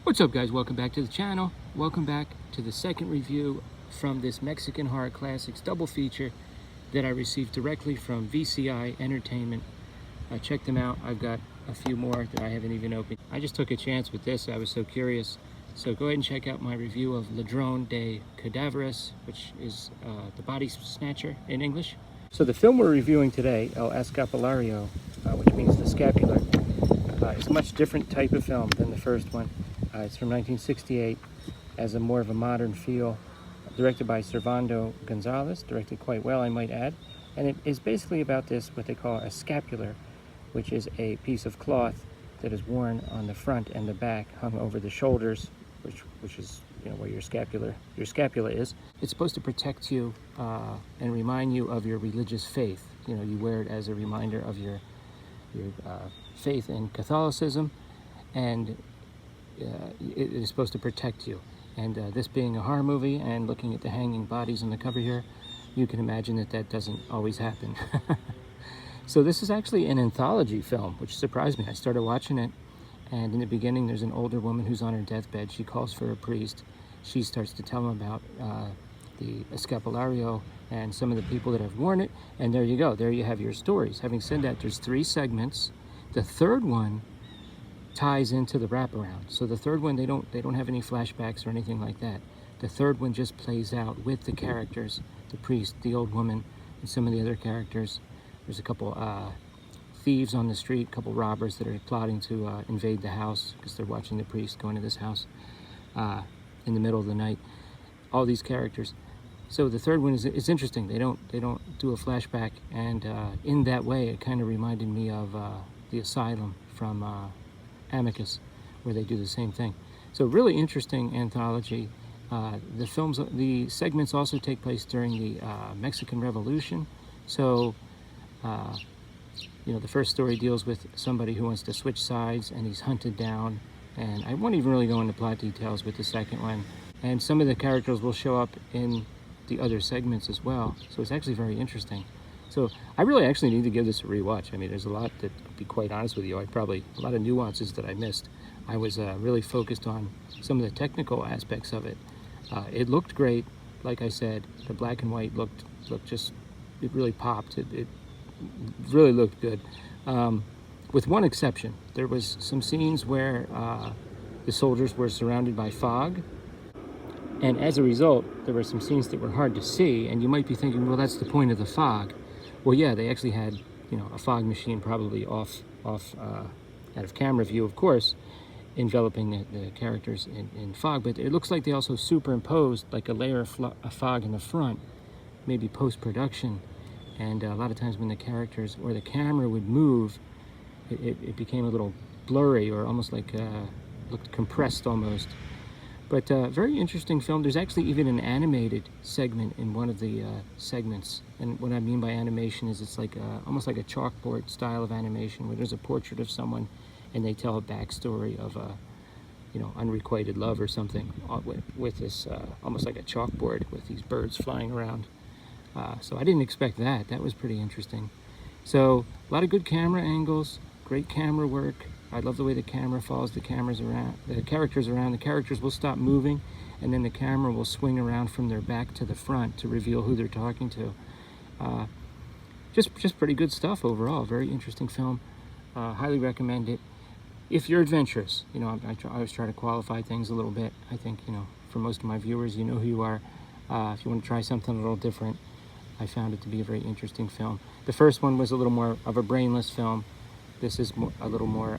What's up, guys? Welcome back to the channel. Welcome back to the second review from this Mexican Horror Classics double feature that I received directly from VCI Entertainment. Check them out. I've got a few more that I haven't even opened. I just took a chance with this. I was so curious. So go ahead and check out my review of Ladrón de Cadáveres, which is the body snatcher in English. So the film we're reviewing today, El Escapulario, which means the scapular, is a much different type of film than the first one. It's from 1968, has a more of a modern feel, directed by Servando Gonzalez, directed quite well, I might add. And it is basically about this, what they call a scapular, which is a piece of cloth that is worn on the front and the back, hung over the shoulders, which is, you know, where your scapula is. It's supposed to protect you and remind you of your religious faith. You know, you wear it as a reminder of your faith in Catholicism, and it is supposed to protect you. And this being a horror movie and looking at the hanging bodies on the cover here, you can imagine that that doesn't always happen. So this is actually an anthology film, which surprised me. I started watching it, and in the beginning there's an older woman who's on her deathbed. She calls for a priest. She starts to tell him about the Escapulario and some of the people that have worn it, and there you go. There you have your stories. Having said that, there's 3 segments. The third one ties into the wraparound. So the third one, they don't have any flashbacks or anything like that. The third one just plays out with the characters, the priest, the old woman, and some of the other characters. There's a couple thieves on the street, a couple robbers that are plotting to invade the house because they're watching the priest go into this house in the middle of the night. All these characters. So the third one is interesting. They don't do a flashback, and in that way, it kind of reminded me of the Asylum from Amicus, where they do the same thing. So really interesting anthology. The segments also take place during the Mexican Revolution. So, you know, the first story deals with somebody who wants to switch sides, and he's hunted down. And I won't even really go into plot details with the second one. And some of the characters will show up in the other segments as well. So it's actually very interesting. So I really actually need to give this a rewatch. I mean, there's a lot that, to be quite honest with you, a lot of nuances that I missed. I was really focused on some of the technical aspects of it. It looked great, like I said. The black and white looked just, it really popped. It really looked good. With one exception, there was some scenes where the soldiers were surrounded by fog. And as a result, there were some scenes that were hard to see, and you might be thinking, well, that's the point of the fog. Well, yeah, they actually had, you know, a fog machine probably off out of camera view, of course, enveloping the characters in fog. But it looks like they also superimposed like a layer of fog in the front, maybe post-production. And a lot of times when the characters or the camera would move, it became a little blurry, or almost like looked compressed almost. But very interesting film. There's actually even an animated segment in one of the segments. And what I mean by animation is it's like almost like a chalkboard style of animation, where there's a portrait of someone and they tell a backstory of a, you know, unrequited love or something with this almost like a chalkboard with these birds flying around. So I didn't expect that. That was pretty interesting. So a lot of good camera angles, great camera work. I love the way the camera follows the characters around. The characters will stop moving, and then the camera will swing around from their back to the front to reveal who they're talking to. Just pretty good stuff overall. Very interesting film. Highly recommend it. If you're adventurous, you know, I always try to qualify things a little bit. I think, you know, for most of my viewers, you know who you are. If you want to try something a little different, I found it to be a very interesting film. The first one was a little more of a brainless film. This is a little more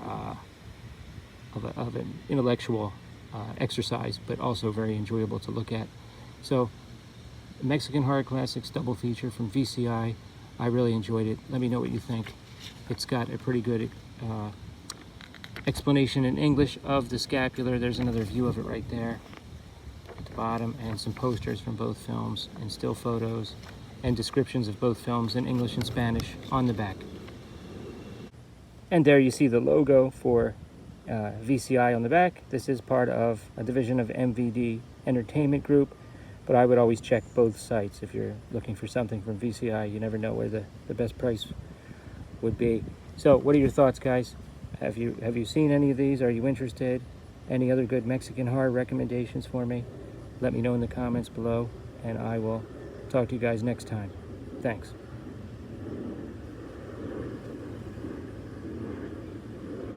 of an intellectual exercise, but also very enjoyable to look at. So, Mexican Horror Classics double feature from VCI. I really enjoyed it. Let me know what you think. It's got a pretty good explanation in English of the scapular. There's another view of it right there at the bottom, and some posters from both films, and still photos, and descriptions of both films in English and Spanish on the back. And there you see the logo for VCI on the back. This is part of a division of MVD Entertainment Group, but I would always check both sites if you're looking for something from VCI. You never know where the best price would be. So what are your thoughts, guys? Have you seen any of these? Are you interested? Any other good Mexican horror recommendations for me? Let me know in the comments below, and I will talk to you guys next time. Thanks.